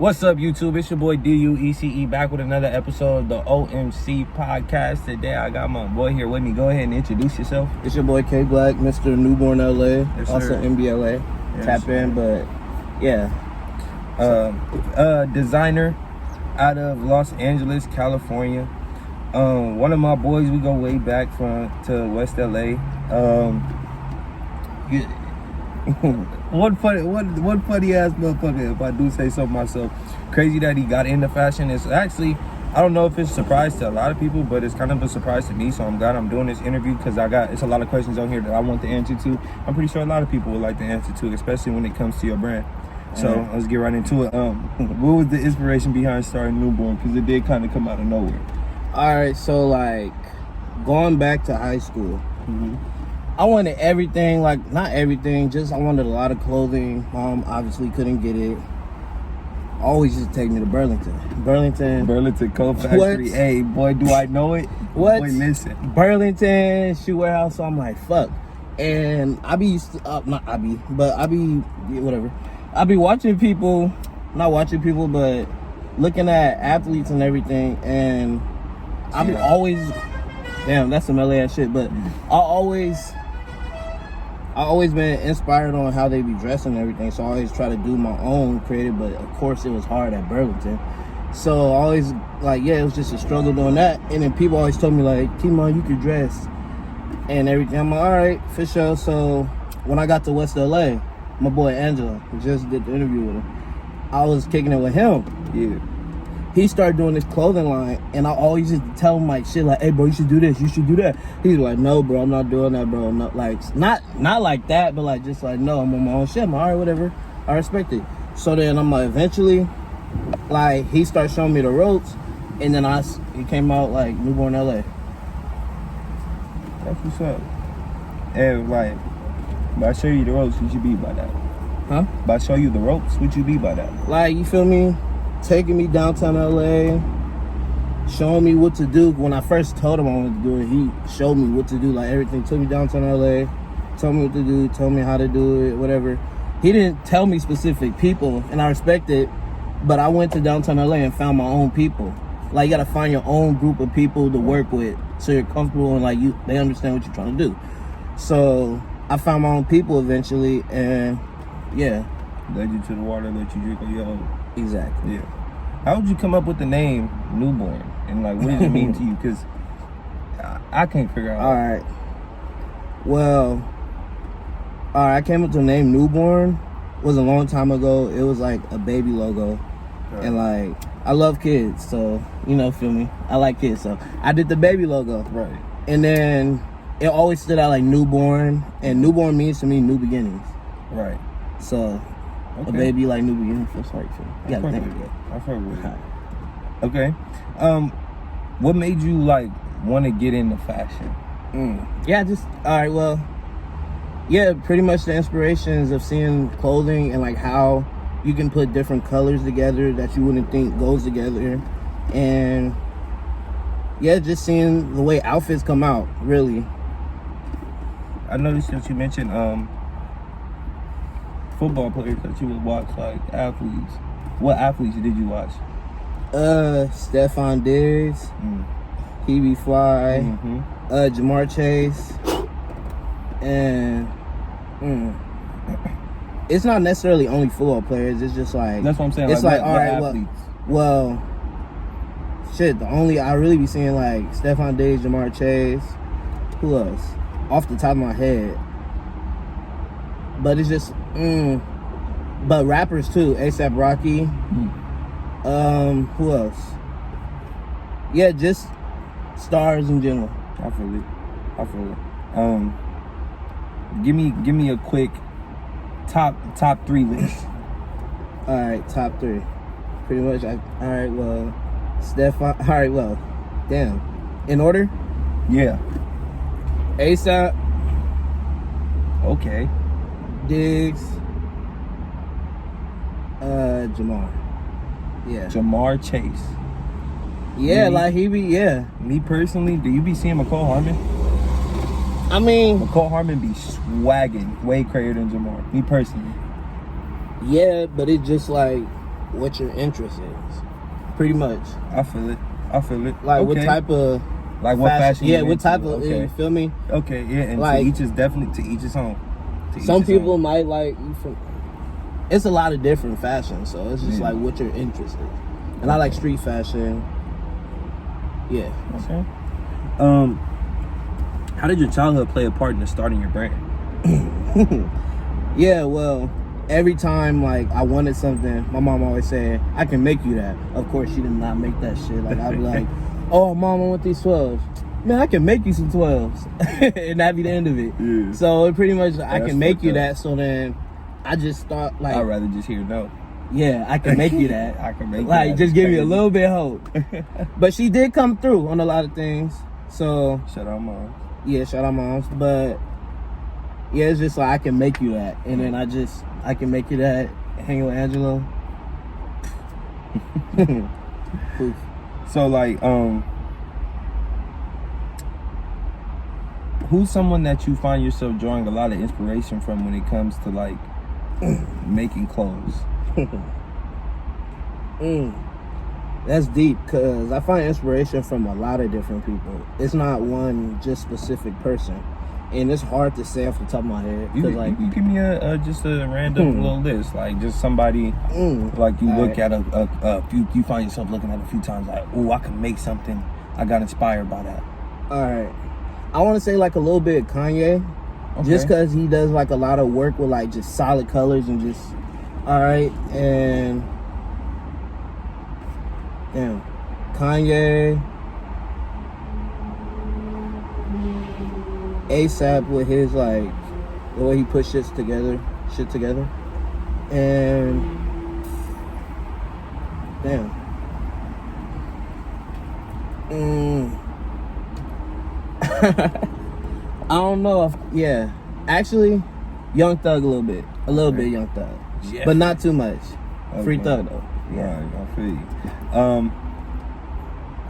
What's up, YouTube? It's your boy DUECE back with another episode of the OMC Podcast. Today I got my boy here with me. Go ahead and introduce yourself. It's your boy kblack, Mr. NUborn LA, Yes, also sir. MBLA. Yes, Tap sir. in, but yeah. Designer out of Los Angeles, California. One of my boys, we go way back to West LA. One funny ass motherfucker, if I do say so myself. Crazy that he got into fashion. It's actually, I don't know if it's a surprise to a lot of people, but it's kind of a surprise to me. So I'm glad I'm doing this interview because it's a lot of questions on here that I want the answer to. I'm pretty sure a lot of people would like the answer to, especially when it comes to your brand. So let's get right into it. What was the inspiration behind starting NUborn? Because it did kind of come out of nowhere. All right, so like going back to high school, I wanted everything, like not everything, just I wanted a lot of clothing. Mom obviously couldn't get it. Always just take me to Burlington Coat Factory. What? Hey, boy, do I know it? What? Boy, listen. Burlington shoe warehouse. So I'm like, fuck. And I be watching people, not watching people, but looking at athletes and everything. And I be always, damn, that's some LA ass shit. But I always been inspired on how they be dressing and everything. So I always try to do my own creative, but of course it was hard at Burlington. So I always it was just a struggle doing that. And then people always told me like, Kimon, you could dress and everything. I'm like, all right, for sure. So when I got to West LA, my boy Angelo just did the interview with him. I was kicking it with him. Yeah. He started doing this clothing line, and I always just tell him like shit, like, "Hey, bro, you should do this, you should do that." He's like, "No, bro, I'm not doing that, bro. Not like that, but like just like no, I'm on my own shit. I'm all right, whatever. I respect it." So then I'm like, eventually, like he started showing me the ropes, and then he came out like NUborn LA. That's what's up. And like, if I show you the ropes, what you be by that? Huh? If I show you the ropes, what you be by that? Like, you feel me? Taking me downtown LA, showing me what to do. When I first told him I wanted to do it, he showed me what to do, like everything. Took me downtown LA, told me what to do, told me how to do it, whatever. He didn't tell me specific people, and I respect it, but I went to downtown LA and found my own people. Like, you gotta find your own group of people to work with so you're comfortable and like they understand what you're trying to do. So I found my own people eventually, and yeah. Led you to the water, let you drink on your own. Exactly. Yeah. How would you come up with the name NUborn? And like, what does it mean to you? Because I can't figure out. All right. Well, I came up with the name NUborn. It was a long time ago. It was like a baby logo. Right. And like, I love kids, so, feel me? I like kids, so I did the baby logo. Right. And then it always stood out like NUborn. And NUborn means to me new beginnings. Right. So, Okay. a baby like new beginnings feels sorry for me. You gotta think of it. I fuck with it. Okay. What made you like want to get into fashion? Yeah, pretty much the inspirations of seeing clothing and like how you can put different colors together that you wouldn't think goes together. And yeah, just seeing the way outfits come out, really. I noticed that you mentioned football players that you would watch, like athletes. What athletes did you watch? Stephon Diggs, Hebe Fly, Jamar Chase, and it's not necessarily only football players. It's just like, that's what I'm saying. It's like all right, athletes. well, shit. The only I really be seeing like Stephon Diggs, Jamar Chase. Who else? Off the top of my head. But it's just, but rappers too. A$AP Rocky. Who else? Yeah, just stars in general. I feel it. Give me a quick top 3 list. All right, top 3. Pretty much. Stephon. All right, well, damn. In order? Yeah. A$AP. Okay. Diggs. Jamar. Yeah. Jamar Chase. Yeah, Me personally, do you be seeing McCall Harmon? I mean, McCall Harmon be swagging way crazier than Jamar. Me personally. yeah, but it's just like, what your interest is. Pretty much. I feel it. Like what type of like what fashion yeah, you what into. type of Okay. you feel me? Okay, yeah, and Like, to each is definitely to each his own. To each some his people own. might like it's a lot of different fashion, so it's just Yeah. like what your interest is. And I like street fashion. Yeah. Okay. How did your childhood play a part in starting your brand? Yeah, well, every time like I wanted something, my mom always said, I can make you that. Of course, she did not make that shit. Like, I'd be like, oh, mom, I want these 12s. Man, I can make you some 12s. And that'd be the end of it. Yeah. So it pretty much, I can make you up. that. So then I just thought, like, I'd rather just hear no. yeah, I can make you that. I can make like, you that. just give me a Crazy. little bit of hope. But she did come through on a lot of things. So, Shout out, mom. yeah, shout out moms. But yeah, it's just like I can make you that. And then I can make you that, hanging with Angelo. Poof. So like, who's someone that you find yourself drawing a lot of inspiration from when it comes to like making clothes? That's deep, because I find inspiration from a lot of different people. It's not one just specific person, and it's hard to say off the top of my head. You, Cause like, you give me just a random little list, like just somebody like you look at you find yourself looking at a few times like, oh, I can make something. I got inspired by that. all right, I want to say like a little bit Kanye, just because he does like a lot of work with like just solid colors and just all right. And damn, Kanye, ASAP with his like the way he puts shit together, and damn, I don't know if actually, Young Thug a little bit Young Thug, Yeah. but not too much. Free Okay. Thug though. Yeah, I feel you.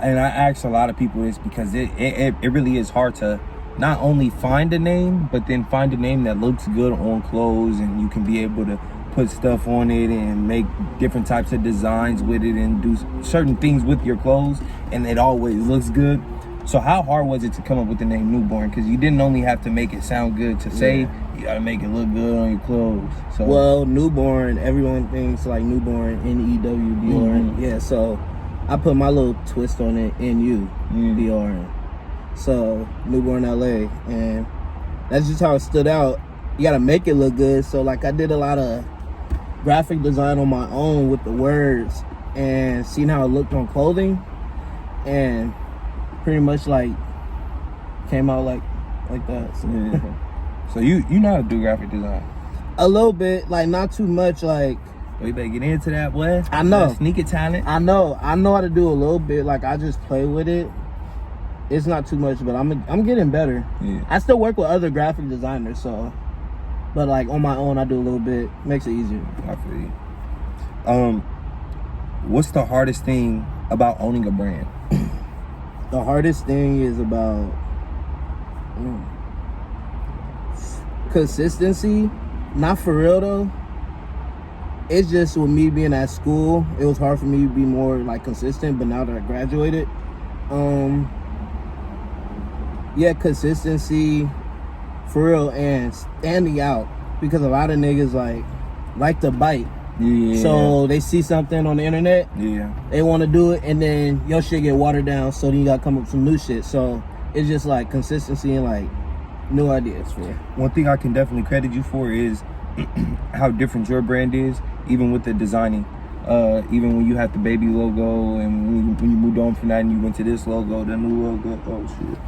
And I ask a lot of people this because it really is hard to not only find a name, but then find a name that looks good on clothes, and you can be able to put stuff on it and make different types of designs with it and do certain things with your clothes, and it always looks good. So how hard was it to come up with the name NUborn? Because you didn't only have to make it sound good to say, you gotta make it look good on your clothes. So Well, NUborn, everyone thinks like NUborn, NEWBORN. Yeah, so I put my little twist on it, NUBORN. So NUborn LA, and that's just how it stood out. You gotta make it look good. So like I did a lot of graphic design on my own with the words and seeing how it looked on clothing, and pretty much like came out like that. So. yeah. So you know how to do graphic design. A little bit, like not too much. Like Well, you better get into that, boy. I know. That sneaker talent. I know how to do a little bit. Like I just play with it. It's not too much, but I'm getting better. Yeah. I still work with other graphic designers, so. But like on my own, I do a little bit. Makes it easier. I feel you. What's the hardest thing about owning a brand? The hardest thing is about consistency. Not for real though. It's just with me being at school, it was hard for me to be more like consistent. But now that I graduated, consistency for real, and standing out, because a lot of niggas like to bite. Yeah. So they see something on the internet, they want to do it, and then your shit get watered down. So then you gotta come up with some new shit. So it's just like consistency and like new ideas. One thing I can definitely credit you for is how different your brand is, even with the designing. Even when you had the baby logo, and when you moved on from that and you went to this logo, the new logo. Oh shit.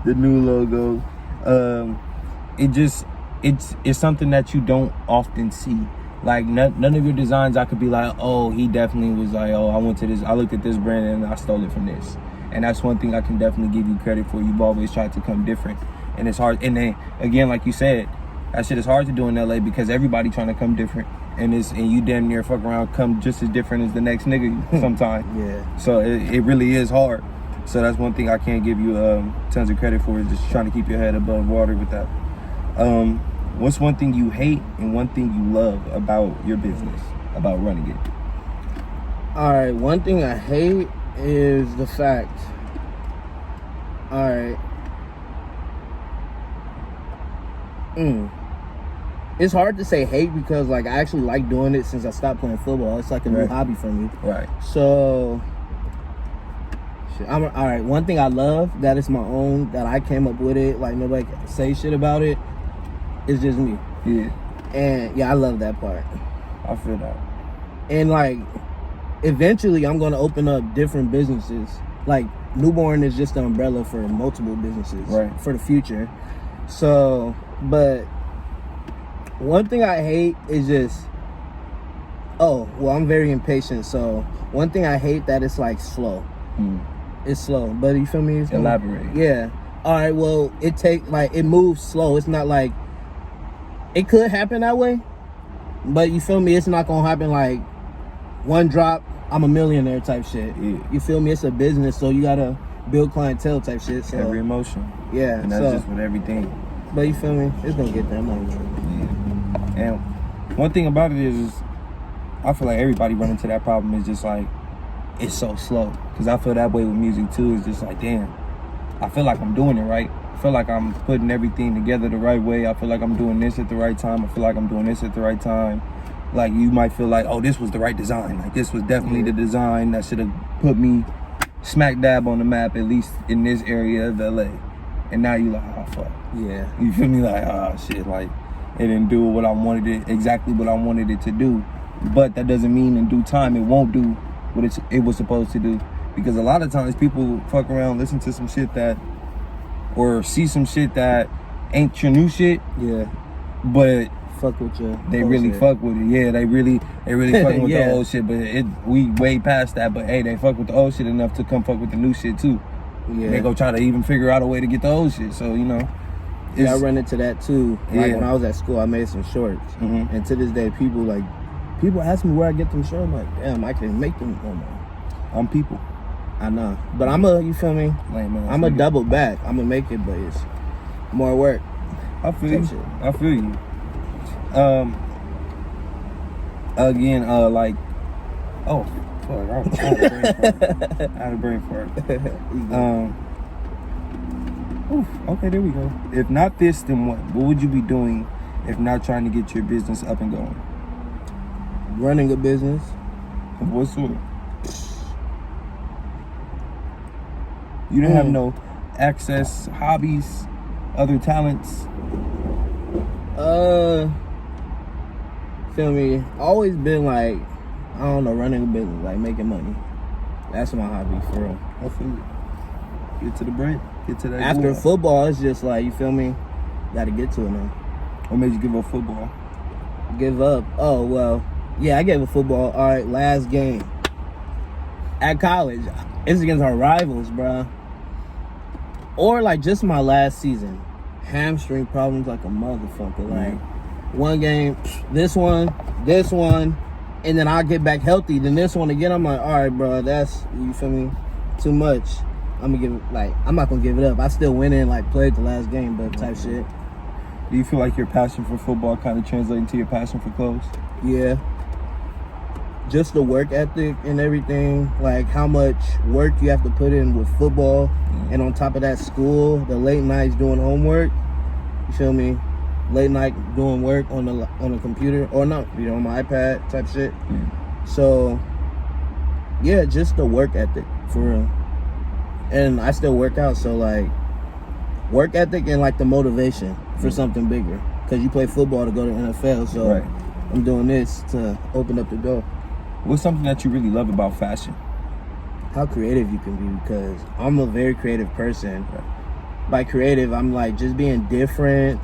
The new logo. It's something that you don't often see. Like none of your designs I could be like, oh, he definitely was like, oh, I looked at this brand and I stole it from this. And that's one thing I can definitely give you credit for. You've always tried to come different, and it's hard. And then again, like you said, that shit is hard to do in LA because everybody trying to come different, and you damn near fuck around come just as different as the next nigga sometimes. Yeah. So it really is hard. So that's one thing I can't give you tons of credit for, is just trying to keep your head above water with that. What's one thing you hate and one thing you love about your business? about running it? All right, one thing I hate is the fact. All right. It's hard to say hate because like I actually like doing it since I stopped playing football. It's like a new hobby for me. Right. So, all right. One thing I love that is my own, that I came up with it. Like nobody can say shit about it. It's just me. Yeah. And yeah, I love that part. I feel that. And like, eventually, I'm gonna open up different businesses. Like NUborn is just an umbrella for multiple businesses for the future. So, but one thing I hate is just, I'm very impatient. So one thing I hate that it's like slow. It's slow, but you feel me? Elaborate. Yeah. All right. Well, it moves slow. It's not like it could happen that way, but you feel me? It's not gonna happen like one drop, I'm a millionaire type shit. Yeah. You feel me? It's a business, so you gotta build clientele type shit. So every emotion. Yeah. And that's just with everything. But you feel me? It's gonna get there. I'm not sure. Yeah. And one thing about it is I feel like everybody run into that problem. Is just like it's so slow. Cause I feel that way with music too. It's just like, damn, I feel like I'm doing it right. I feel like I'm putting everything together the right way. I feel like I'm doing this at the right time. I feel like I'm doing this at the right time. Like you might feel like, oh, this was the right design. Like this was definitely the design that should have put me smack dab on the map, at least in this area of LA. And now you like, oh fuck. Yeah. You feel me? Like, oh shit, like it didn't do what I wanted it, exactly what I wanted it to do. But that doesn't mean in due time it won't do what it was supposed to do. Because a lot of times people fuck around, listen to some shit that, or see some shit that ain't your new shit. Yeah. But fuck with you. They really fuck with it. Yeah, they really fucking with the old shit. But we way past that. But hey, they fuck with the old shit enough to come fuck with the new shit too. Yeah. They go try to even figure out a way to get the old shit. So you know. Yeah, I run into that too. Like when I was at school, I made some shorts, and to this day, people ask me where I get them shorts. I'm like, damn, I can't make them no more. I'm people. I know, but you feel me? I'm a double back. I'm gonna make it, but it's more work. I feel you. I feel you. Again, like, oh, fuck, I had a brain fart. Okay, there we go. If not this, then what? What would you be doing if not trying to get your business up and going? Running a business. What sort? You didn't have no access, hobbies, other talents? Feel me? Always been like, I don't know, running a business, like making money. That's my hobby, for real. I feel you. Get to the bread. Get to that. After football, it's just like, you feel me? Gotta get to it now. What made you give up football? Give up? Oh, well, yeah, I gave up football. All right, last game. At college, it's against our rivals, bruh. Or like just my last season. Hamstring problems like a motherfucker. Like one game, this one, and then I'll get back healthy. Then this one again, I'm like, all right, bro, that's, you feel me? Too much. I'm not gonna give it up. I still went in, like played the last game, but type shit. Do you feel like your passion for football kind of translating to your passion for clothes? Yeah. Just the work ethic and everything, like how much work you have to put in with football, and on top of that, school, the late nights doing homework. You feel me? Late night doing work on the computer, or not, on my iPad type shit. So, yeah, just the work ethic for real. And I still work out, so like work ethic and like the motivation for something bigger. Cause you play football to go to NFL, so I'm doing this to open up the door. What's something that you really love about fashion? How creative you can be, because I'm a very creative person. By creative, I'm like just being different.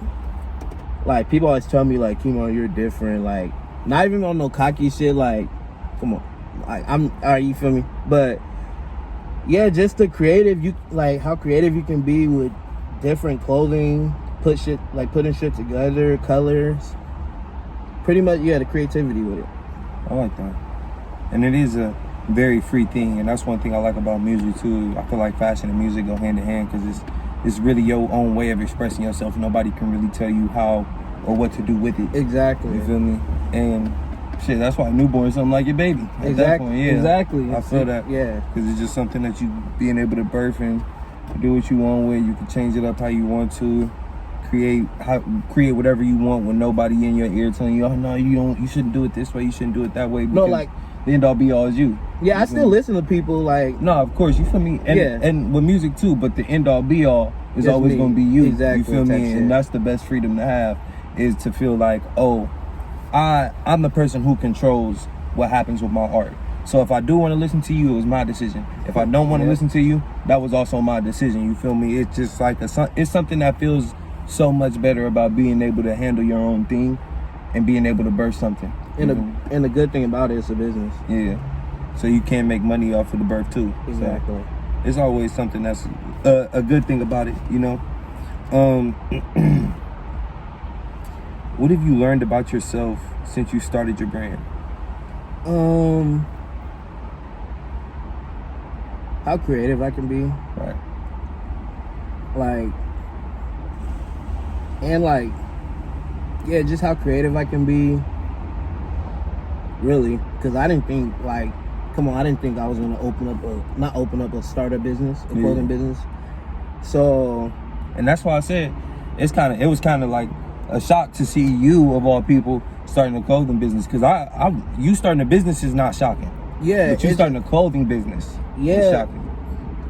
Like people always tell me like, Kimo, you're different. Like not even on no cocky shit. Like, come on, like I'm all right. You feel me? But yeah, just the creative. You like how creative you can be with different clothing. Putting shit together, colors. Pretty much, yeah, the creativity with it. I like that. And it is a very free thing, and that's one thing I like about music too. I feel like fashion and music go hand in hand, because it's really your own way of expressing yourself. Nobody can really tell you how or what to do with it. Exactly. You feel me? And Shit, that's why NUborn is something like your baby. At that point, yeah. Exactly. I feel that. Yeah. Because it's just something that you being able to birth and do what you want with. You can change it up how you want to. Create whatever you want with nobody in your ear telling you, oh no, you shouldn't do it this way, you shouldn't do it that way. No, like the end all be all is you. Yeah, I still listen to people like. No, of course, you feel me. And, yeah. And with music too, but the end all be all is Just always me. gonna be you. Exactly. You feel me? Shit. And that's the best freedom to have, is to feel like, oh, I'm the person who controls what happens with my art. So if I do want to listen to you, it was my decision. If I don't want to listen to you, that was also my decision. You feel me? It's just like it's something that feels so much better about being able to handle your own thing and being able to birth something. And the good thing about it is a business. Yeah. So you can make money off of the birth too. Exactly. So it's always something that's a good thing about it, you know. What have you learned about yourself since you started your brand? How creative I can be. Right. Like, and like, yeah, just how creative I can be. Really, because I didn't think I didn't think I was gonna start a business, a clothing business. So, and that's why I said it was kind of like a shock to see you, of all people, starting a clothing business. Because you starting a business is not shocking. Yeah, but you starting a clothing business is shocking.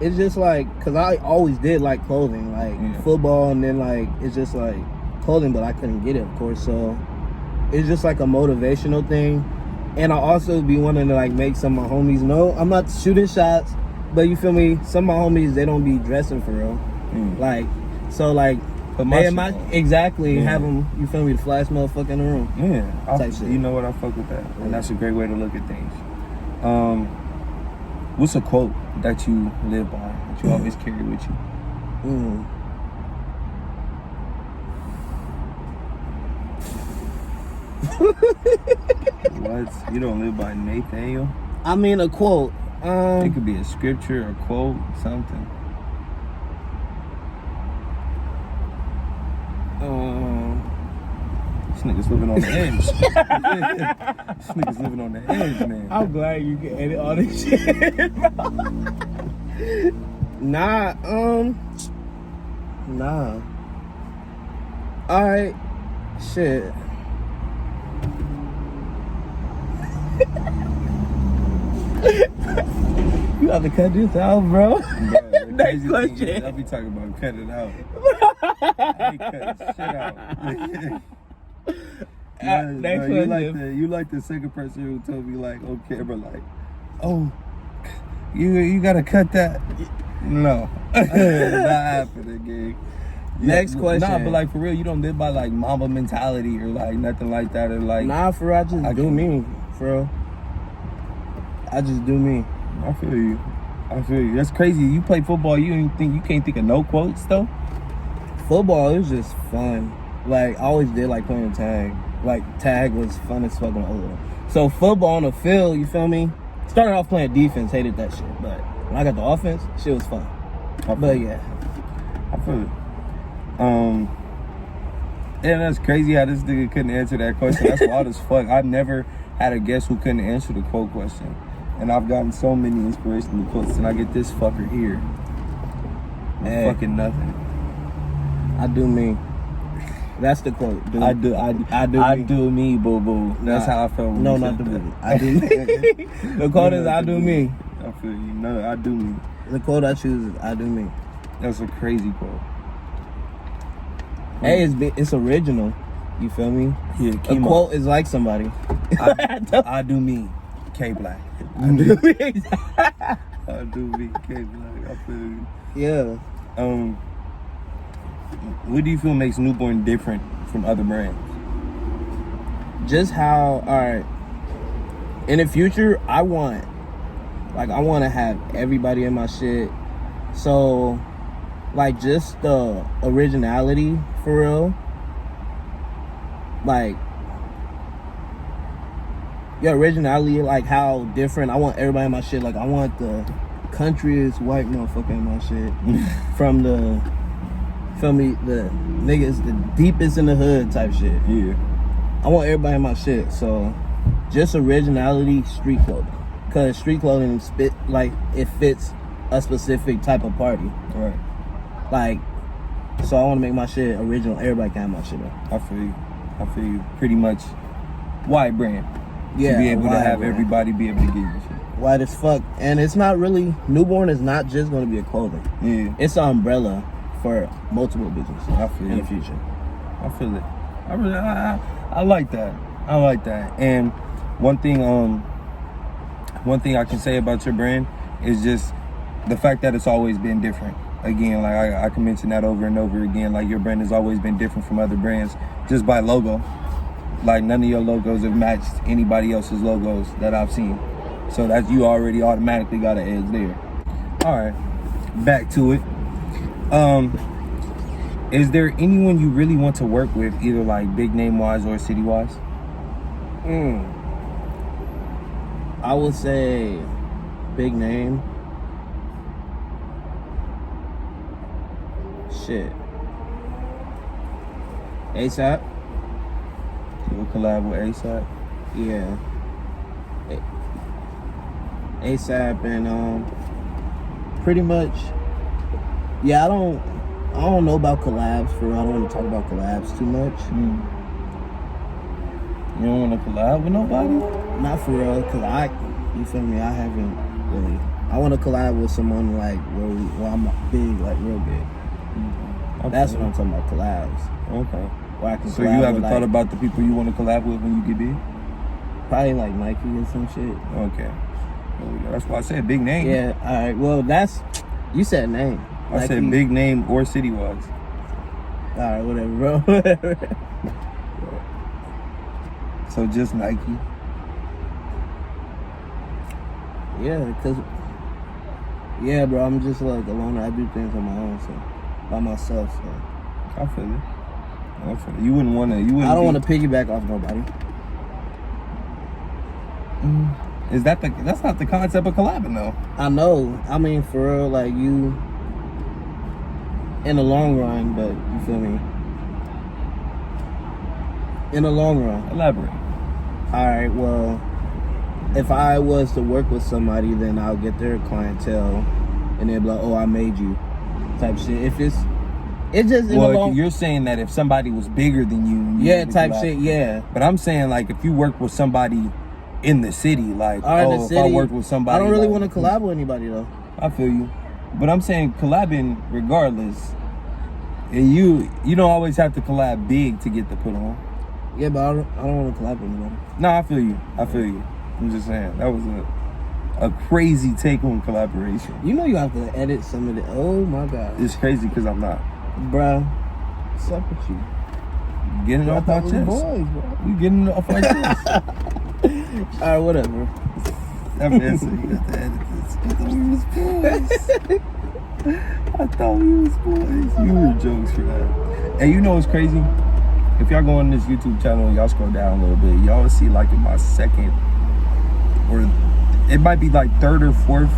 It's just like, because I always did like clothing, like football, and then like it's just like clothing, but I couldn't get it, of course. So it's just like a motivational thing. And I also be wanting to like make some of my homies know I'm not shooting shots, but you feel me? Some of my homies, they don't be dressing for real. Like, so like, exactly, have them, you feel me, the flash motherfucker in the room. Yeah, you know what, I fuck with that. And that's a great way to look at things. What's a quote that you live by, that you always carry with you? What? You don't live by Nathaniel? I mean, a quote. It could be a scripture, a quote, something. This nigga's living on the edge. This nigga's living on the edge, man. I'm glad you can edit all this shit, bro. Nah. Alright. Shit. You have to cut this out, bro. Next question. I'll be talking about cut it out. I ain't cut shit out. Next question. You like the second person who told me, like, on camera, like, oh, you gotta cut that. No. Not happening, gang. Next question. Nah, but like, for real, you don't live by like mama mentality or like nothing like that, or like. Nah, for real, I just do me, for real. I just do me. I feel you. That's crazy. You play football, you can't think of no quotes though? Football is just fun. Like, I always did like playing tag. Like, tag was fun as fucking older. So football on the field, you feel me? Started off playing defense, hated that shit. But when I got the offense, shit was fun. But yeah. I feel it. And that's crazy how this nigga couldn't answer that question. That's wild as fuck. I've never had a guest who couldn't answer the quote question. And I've gotten so many inspirational quotes, and I get this fucker here. Fucking nothing. I do me. That's the quote. Dude. I do me, boo boo. That's how I felt. No, not the boo. I do me. The quote is I do me. I feel you. No, I do me. The quote I choose is I do me. That's a crazy quote. Hey, it's original. You feel me? Yeah. A quote is like somebody. I do me, kblack. I do me. I do me, kblack. I feel you. Yeah. What do you feel makes NUborn different from other brands? Just how, alright, in the future, I want to have everybody in my shit. So, like, just the originality, for real. Like, your originality, like how different. I want everybody in my shit. Like, I want the countryest white motherfucker in my shit. From the, feel me, the niggas, the deepest in the hood type shit. Yeah. I want everybody in my shit, so just originality, street clothing. Cause street clothing it fits a specific type of party. Right. Like, so I want to make my shit original. Everybody can have my shit though. I feel you. Pretty much wide brand. Yeah. To be able to have brand. Everybody be able to get your shit. White as fuck. And it's not really, NUborn is not just going to be a clothing. Yeah. It's an umbrella for multiple businesses I feel in you. the future. I feel it. I like that. I like that. And one thing I can say about your brand is just the fact that it's always been different. Again, like I can mention that over and over again. Like your brand has always been different from other brands just by logo. Like none of your logos have matched anybody else's logos that I've seen. So that you already automatically got an edge there. All right, back to it. Is there anyone you really want to work with, either like big name wise or city wise? I would say big name. Shit. ASAP. You'll collab with ASAP? Yeah. ASAP and pretty much. Yeah, I don't know about collabs for real. I don't want to talk about collabs too much. You don't want to collab with nobody? Not for real, cause you feel me? I haven't really. I want to collab with someone like where I'm big, like real big. Okay. That's what I'm talking about, collabs. Okay. Where I can So you collab haven't with, thought like, about the people you want to collab with when you get big? probably like Nike or some shit. Okay. That's why I said big name. Yeah. All right. Well, you said name. I said Nike. big name or city wise. All right, whatever, bro. Whatever. So just Nike. Yeah, bro. I'm just like a loner. I do things on my own, so by myself. So I feel it. You wouldn't want to. I don't want to piggyback off nobody. That's not the concept of collabing though. I know. I mean, for real, like you, in the long run, but you feel me? In the long run. Elaborate. All right, well, if I was to work with somebody, then I'll get their clientele, and they'll be like, "Oh, I made you," type shit. If it's just in the long. You're saying that if somebody was bigger than you Yeah, would type collab. shit. Yeah. But I'm saying like if you work with somebody in the city, like In the if city, I worked with somebody, I don't really like, want to collab with anybody though. I feel you, but I'm saying collabing regardless. And you don't always have to collab big to get the put on. Yeah, but I don't want to collab with anybody. No, I feel you. I'm just saying that was a crazy take on collaboration. You know you have to edit some of the. Oh my god. It's crazy because I'm not. Bruh, what's up with you? Getting it off my chest. Boys, bro. You getting it off my chest. All right, whatever. That man said you got to edit this. I thought we was boys. I thought we was boys. You were jokes for that. And you know what's crazy? If y'all go on this YouTube channel and y'all scroll down a little bit, y'all will see like in my second, or it might be like third or fourth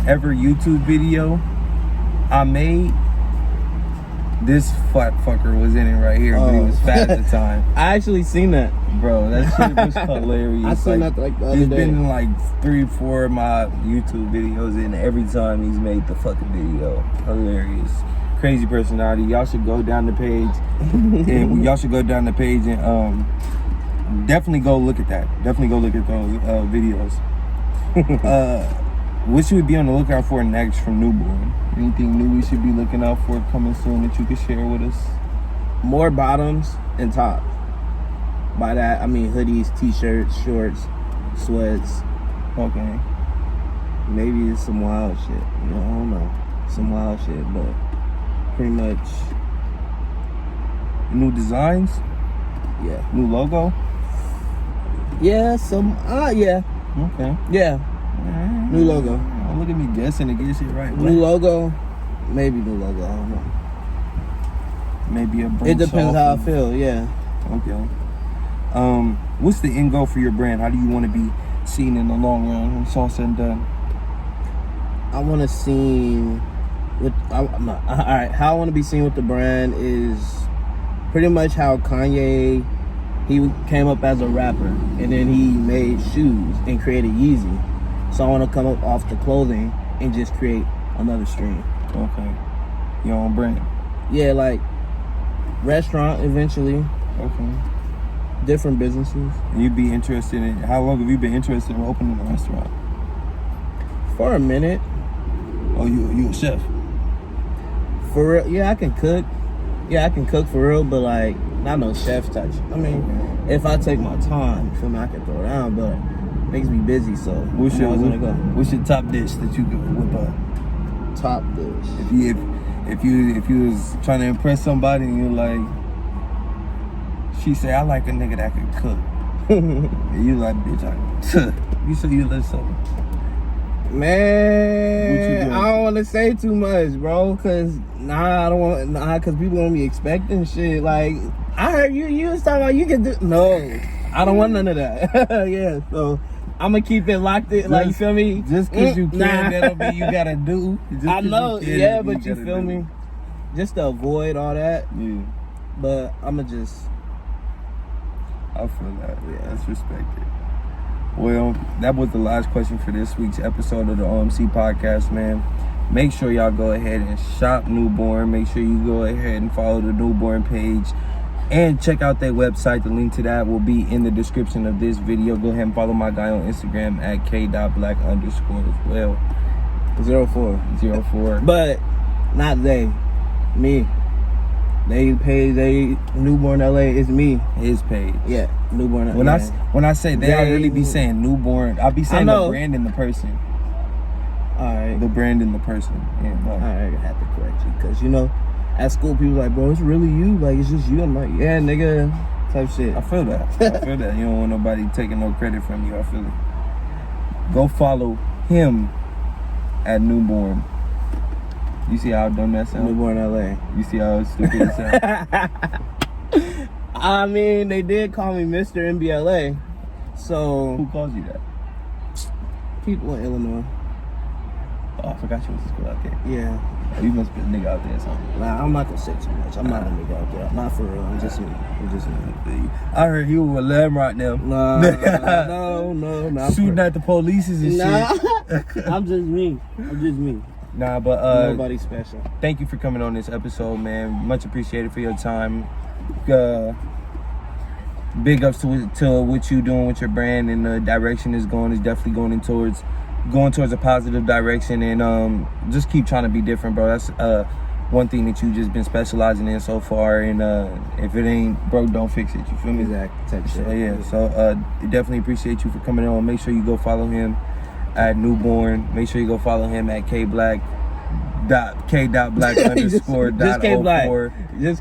ever YouTube video I made. This fat fucker was in it right here, but he was fat at the time. I actually seen that. Bro, that shit was hilarious. I seen that like the other He's day. been in like 3-4 of my YouTube videos, and every time he's made the fucking video. Hilarious. Crazy personality. Y'all should go down the page. And y'all should go down the page and definitely go look at that. Definitely go look at those videos. What should we be on the lookout for next from NUborn? Anything new we should be looking out for coming soon that you could share with us? More bottoms and tops. By that, I mean hoodies, t-shirts, shorts, sweats. Okay. Maybe it's some wild shit. You know, I don't know. Some wild shit, but pretty much, New designs? yeah. New logo? Yeah, yeah. Okay. Yeah. New logo. Don't look at me guessing to get shit right. New logo. Maybe new logo. I don't know. Maybe a It depends how I feel, yeah. Okay. What's the end goal for your brand? How do you want to be seen in the long run when it's all said and done? I want to seen with how I want to be seen with the brand is pretty much how Kanye He came up as a rapper, and then he made shoes and created Yeezy. So I want to come up off the clothing and just create another stream. Okay. Your own brand. Yeah, like restaurant eventually. Okay. Different businesses. And you'd be interested in, how long have you been interested in opening a restaurant? For a minute. Oh, you a chef? For real, yeah, I can cook. Yeah, I can cook for real, but like not no chef touch. I mean, if I take my time, you feel me, I can throw it down, but it makes me busy, so What's your top dish that you could whip up? Top dish. If you was trying to impress somebody and you're like, she say, I like a nigga that can cook. And you like, bitch, you say you live something. Man, I don't want to say too much, bro, cause cause people gonna be expecting shit. Like, I heard you was talking about you can do. No, I don't want none of that. Yeah, so I'm gonna keep it locked in. Like, you feel me? Just cause you can, that don't mean you gotta do. I know, yeah, but you feel me? Just to avoid all that. Yeah. But I'ma just. I feel that. Yeah, that's respected. Well, that was the last question for this week's episode of the OMC podcast, man. Make sure y'all go ahead and shop NUborn. Make sure you go ahead and follow the NUborn page and check out their website. The link to that will be in the description of this video. Go ahead and follow my guy on Instagram at k.black_ as well. 04. But not they, me. They page, NUborn LA is me. His page. Yeah, NUborn LA. When I say they, I really be saying NUborn. I be saying the brand and the person. Alright. The brand and the person. Yeah, alright, I have to correct you. Because, you know, at school, people like, bro, it's really you. Like, it's just you. I'm like, yeah, nigga, type shit. I feel that. You don't want nobody taking no credit from you. I feel it. Go follow him at NUborn. You see how dumb that sounds? NUborn LA. You see how stupid it sounds? I mean, they did call me Mr. MBLA. So. Who calls you that? People in Illinois. Oh, I forgot you went to school out there. Yeah. Oh, you must be a nigga out there or something. Nah, I'm not gonna say too much. I'm not a nigga out there. Not for real. I'm just me. I heard you were lamb right now. Nah, no, not shooting at the police and shit. I'm just me. Nah, but nobody special. Thank you for coming on this episode, man. Much appreciated for your time. Big ups to what you doing with your brand and the direction it's going. Is definitely going towards a positive direction, and just keep trying to be different, bro. That's one thing that you just been specializing in so far. And if it ain't broke, don't fix it. You feel me? Exactly. So yeah. So definitely appreciate you for coming on. Make sure you go follow him at NUborn. Make sure you go follow him at k.black_ Just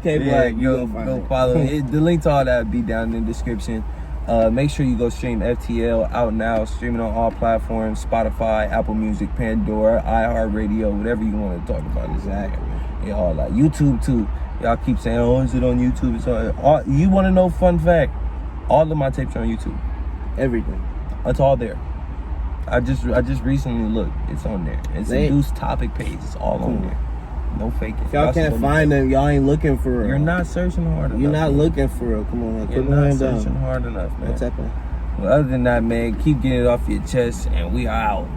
K-Black. Yeah, go follow it. The link to all that will be down in the description. Make sure you go stream FTL out now, streaming on all platforms: Spotify, Apple Music, Pandora, iHeartRadio, whatever you want to talk about. Exactly. Yeah, all that. YouTube too. Y'all keep saying, "Oh, is it on YouTube?" It's all. You want to know? Fun fact: all of my tapes are on YouTube. Everything. It's all there. I just recently looked. It's on there. It's a news topic page. It's all on there. No faking. If y'all can't find them, y'all ain't looking for real. You're not searching hard enough. You're not looking for real. Come on, man. You're not searching hard enough, man. What's happening? Well, other than that, man, keep getting it off your chest, and we are out.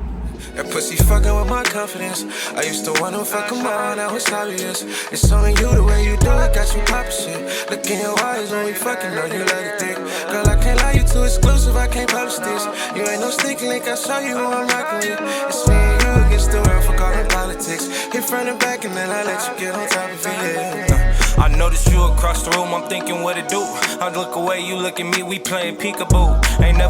That pussy fucking with my confidence. I used to wanna fuck him all, now it's obvious. It's only you, the way you do it, got you poppin' shit. Look in your eyes when we fucking, know you like it thick. Girl, I can't lie, you too exclusive, I can't publish this. You ain't no sneaky link, I show you who I'm rockin' with. It's me and you against the world, fuck all the politics. Hit front and back and then I let you get on top of it, yeah. I noticed you across the room, I'm thinking what it do. I look away, you look at me, we playing peekaboo. Ain't never